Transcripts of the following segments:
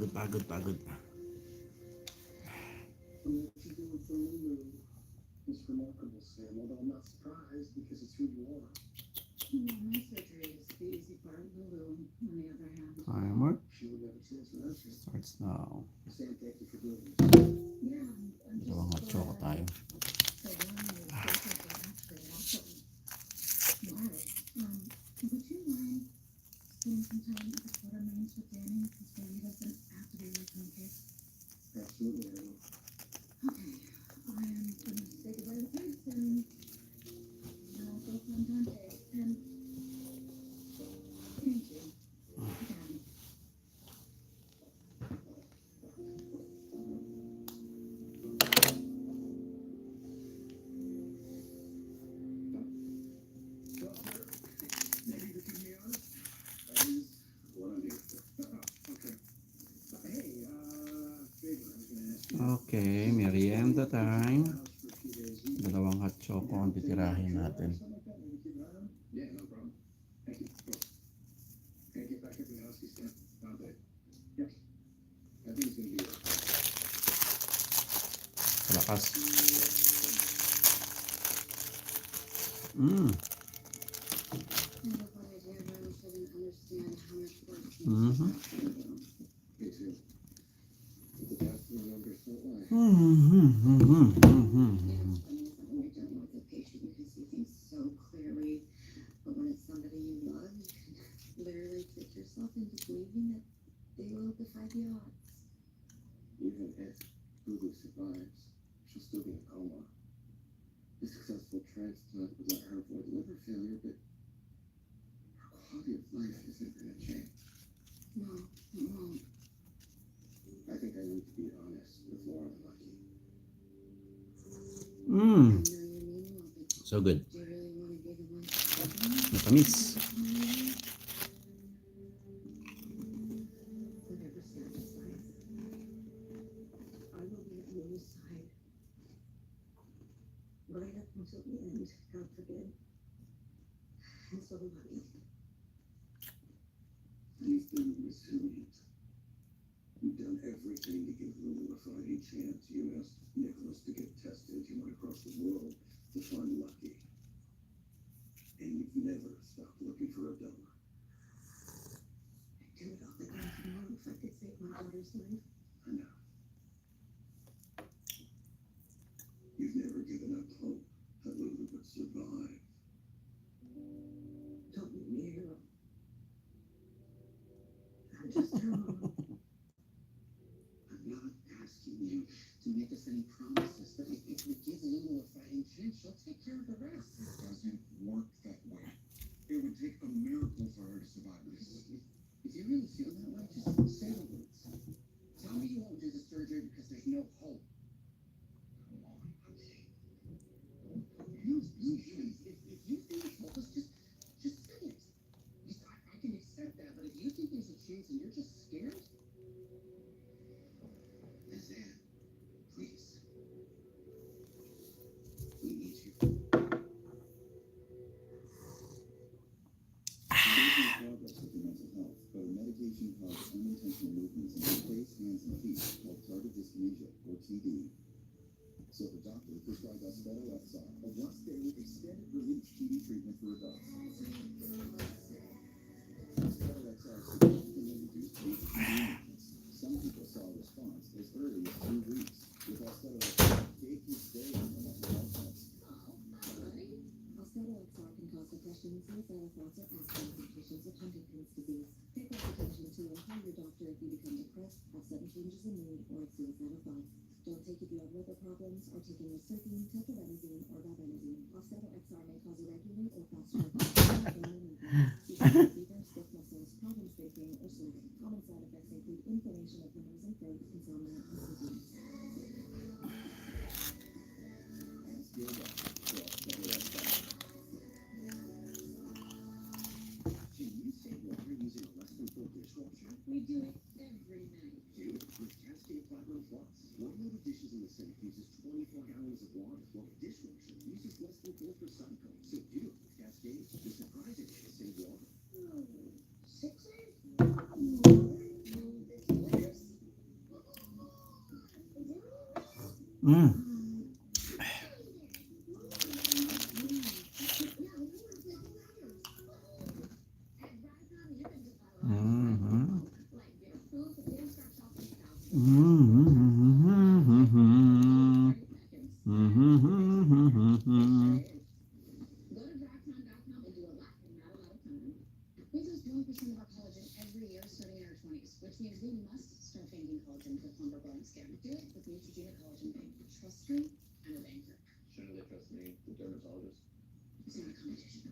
Pagod. What you doing for Lulu is remarkable, Sam, although I'm not surprised because it's who you are. My surgery is the easy part. Lulu, on the other hand. Timer She would never chance without you. starts now. Sam, thank you for doing this. Yeah, I'm just Dalawang hot choco tayo. the one who doesn't actually also. Why? Would you mind spending some time at the Quartermains with Danny? This way he doesn't have to be away from the kids. Absolutely, I will. Okay, I am gonna say goodbye to the kids and also from Dante. And thank you again. Doctor, maybe you can be honest. That is what I'm here for. Okay. Hey, favor, I was gonna ask you. Okay, merienda time. House for a few days. You Dalawang hot choco ang titirahin natin. something like that? Maybe keep an eye on him? Yeah, no problem. Thank you. Cool. Can I get back up in the house, Stan? Dante. Yes. I think it's gonna be okay. Lakas. And before I do, really shouldn't understand how much work Mhm. Me too. But the bathroom numbers don't lie. When you're dealing with a patient, you can see things so clearly. But when it's somebody you love, you can literally trick yourself into believing that they will defy the odds. Even if Lulu survives, she'll still be in a coma. A successful transplant would let her avoid liver failure, but her quality of life isn't going to change. No, it won't. I think I need to be honest with Laura and Lucky. I know you mean well, but So good. do you really want to be the one to Matamis. whatever satisfies. I will be at Lulu's side. Right up until the end, God forbid. And so will Lucky. You've been resilient. You've done everything to give Lulu a fighting chance. You asked Nicholas to get tested. You went across the world to find Lucky. And you've never stopped looking for a donor. I'd do it all again tomorrow if I could save my daughter's life. I know. You've never given up hope that Lulu would survive. Don't make me a hero. I'm just her mom. I'm not asking you to make us any promises, but if we give Lulu a fighting chance, she'll take care of the rest. It doesn't work that way. It would take a miracle for her to survive this. If you really feel that way, just say the words. Tell me you won't do the surgery because there's no hope. Come on, okay. If you think it's hopeless, just say it. I can accept that, but if you think there's a chance and you're just scared, Miss Anne, please. We need you. Progress with your mental health, but a medication causes unintentional movements in your face, hands, and feet called tardive dyskinesia, or TD. So the doctor prescribed Austedo XR, a once-daily extended-release TD treatment for adults. Austedo XR significantly reduced TD movements. Some people saw a response as early as 2 weeks. With Austedo XR, Dave can stay in the mental health meds. Austedo XR can cause depression, suicidal thoughts, or asthma in patients with Huntington's disease. Take medication to inform your doctor if you become depressed, have sudden changes in mood, or have suicidal thoughts. Don't take if you have liver problems, are taking Rosuline, tetrabenazine, or valbenazine. Austedo XR may cause irregular or fast heart beats, abdominal movements, fever, stiff muscles, problems breathing, or sweating. Common side effects include inflammation of the nose and throat, insomnia, and sleepiness. Ask your doctor for Austedo XR. Can you save water using a less than full dishwasher? We do it every night. Do with Cascade Platinum Plus. One load of dishes in the sink uses 24 gallons of water, while the dishwasher uses less than 4% coat. So do with Cascade the surprising way to save water. Oh, 6 eggs? More? It's worse? อืมอืมอืมอืมอืมอืมอืมอืมอืม Go to Dracon.com and do a lot in not a lot of time. We lose 1% of our collagen every year starting in our 20s, which means we must start banking collagen for hunger growing skin. Do it with Neutrogena Collagen Bank. Trust me, I'm a banker. Shouldn't they trust me, the dermatologist? It's not a competition.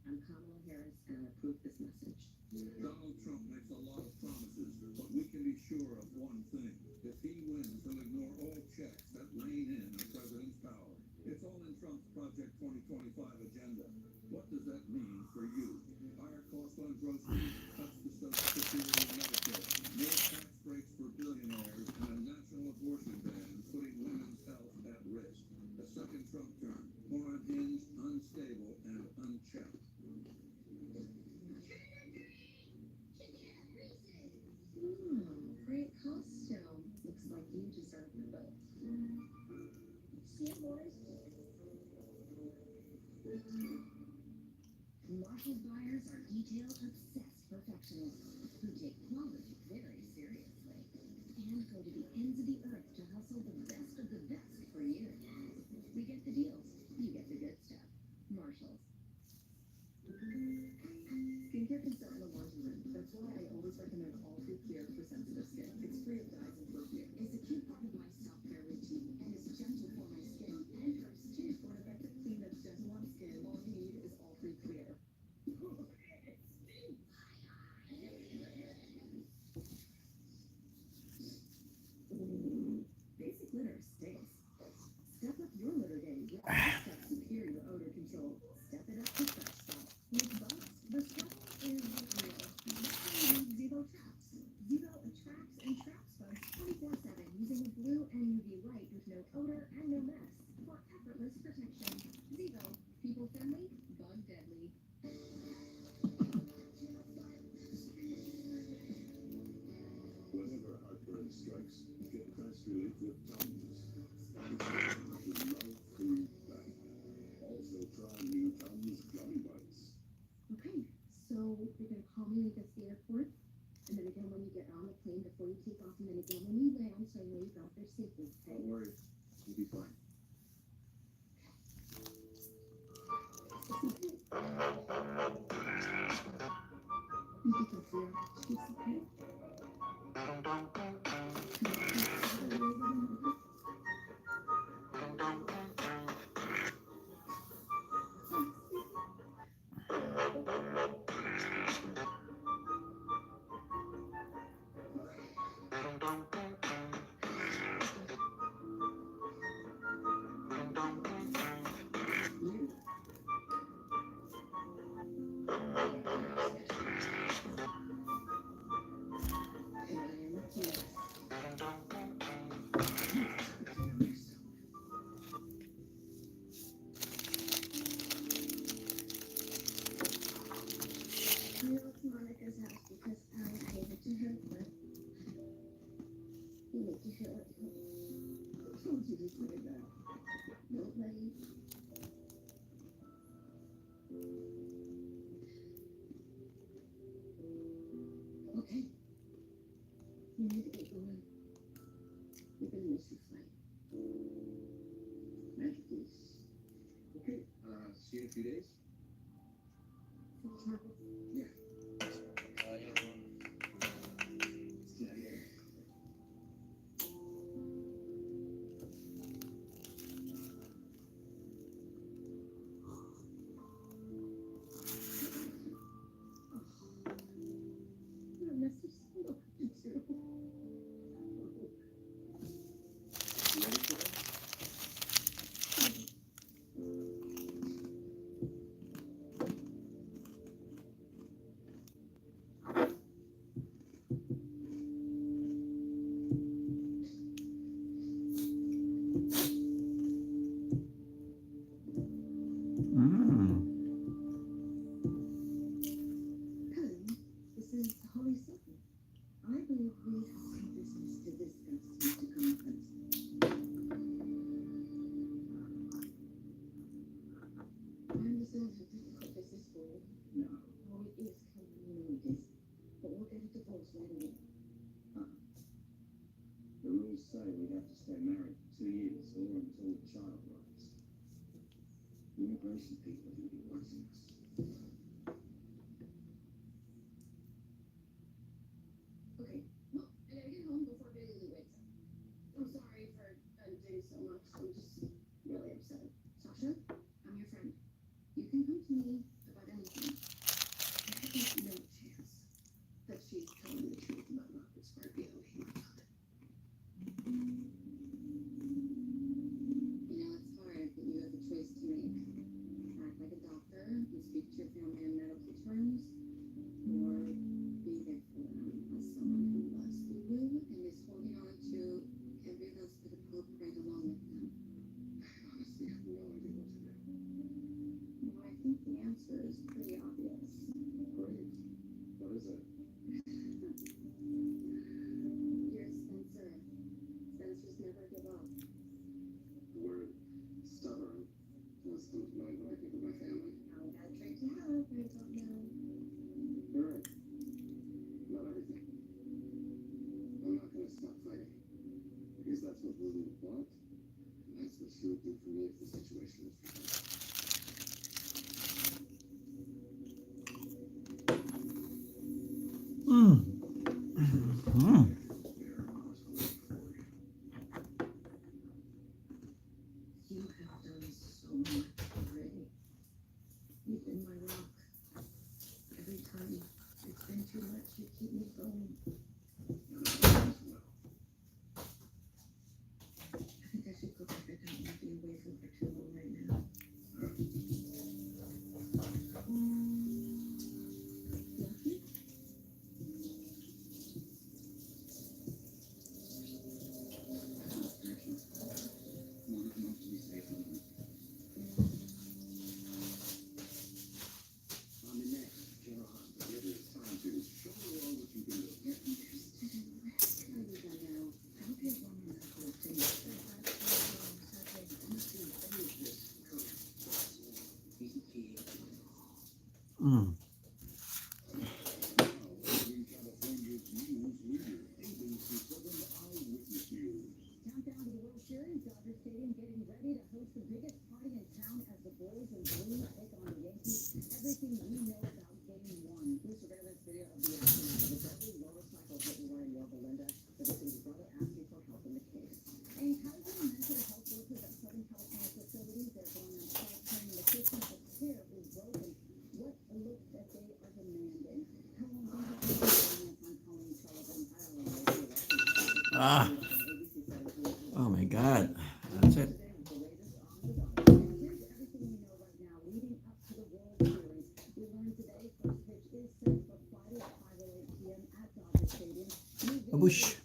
I'm Kamala Harris, and I approve this message. Donald Trump makes a lot of promises, but we can be sure of one thing. If he wins, he'll ignore all checks that rein in the president's power. It's all in Trump's Project 2025 agenda. What does that mean for you? Higher costs on groceries, cuts to Social Security and Medicare, more tax breaks for billionaires, and a national abortion ban putting women's health at risk. A second Trump term, more unhinged, unstable, and unchecked. Great costume. Looks like you deserve the vote. See you, boys. Marshall buyers are detail-obsessed perfectionists who take quality very seriously and go to the ends of the earth to hustle the best of the best for you. We get the deals. You get the good stuff. Marshalls. Skincare can start in the laundry room. That's why I always recommend All-Free Clear for sensitive skin. It's free of dyes and perfume. It's a key part of my self-care routine and is gentle for my skin and hers too. For an effective clean that's gentle on skin, all you need is All-Free Clear. Basic litter stinks. Step up your litter game with Fresh Superior Odor Control. Step it up to Fresh Step. With bugs, the struggle is real. Zivo traps. Zivo attracts and traps bugs 24/7 using a blue and UV light with no odor and no mess for effortless protection. Zivo, people friendly, bug deadly. Whenever heartburn strikes, get fast relief with Tums. It's the love-free back. Also try new Tums Gummy Bites. Okay, so you're gonna call me at the airport, and then again when you get on the plane before you take off, and then again when you land, so I know you got there safely. Okay? Don't worry, you'll be fine. You can feel she's okay. I left Monica's house because I gave it to her, but you make you feel like home. Don't you just say that? Nobody. Okay. You need to get going. You're gonna miss your flight. Magic please. Okay, see you in a few days. Yeah. I miss you so much, too. You ready for that? say we'd have to stay married for 2 years or until the child arrives. Immigration people are going to be watching us. Okay, well, I gotta get home before Bailey Lou wakes up. I'm sorry for doing so much. I'm just really upset. Sasha, I'm your friend. You can come to me about anything. There is no chance that she's telling the truth about Robert Scorpio. He would love it. You know, it's hard, but you have a choice to make. Act like a doctor and speak to your family in medical terms, or be there for them as someone who loves Lulu and is holding on to every last bit of hope right along with them. I honestly have no idea what to do. Well, I think the answer is pretty obvious. Great. What is it? You're Spencer. Spencers never give up. Word. Stubborn. Most don't mind what I think of my family. Not a bad trait to have, I don't know. You're right. Not everything. I'm not going to stop fighting. Because that's what Lulu would want. And that's what she would do for me if the situation was reversed. Mm. Mm. You have done so much already. You've been my rock. Every time it's been too much, you keep me going. I think I should go back. I don't want to be away from her too long right now. Lucky? Want enough to be safe on them. On the next John, whenever it's time to show the world what you can do. You're interested in risk. I need that now. I hope you have one more medical opinion. Mm. In California's news leader, ABC 7 Eyewitness News. Countdown to the World Series. Dodger Stadium getting ready to host the biggest party in town as the Boys and Blues take on the Yankees. Everything we know about Game 1. New surveillance video of the action of the deadly motorcycle hit and run in Yorba Linda. The victim's brother asking for help in the case. Encouraging mental health workers at Southern California facilities. They're going on strike, saying the system of care is broken. What a look that they are demanding. How long do you think I'm Colleen Sullivan? I don't know. Ah. Oh my God. That's it. Here's everything we know right now leading up to the World Series. We learned today first pitch is set for Friday at 5:08 p.m. at Dodger Stadium. Babush.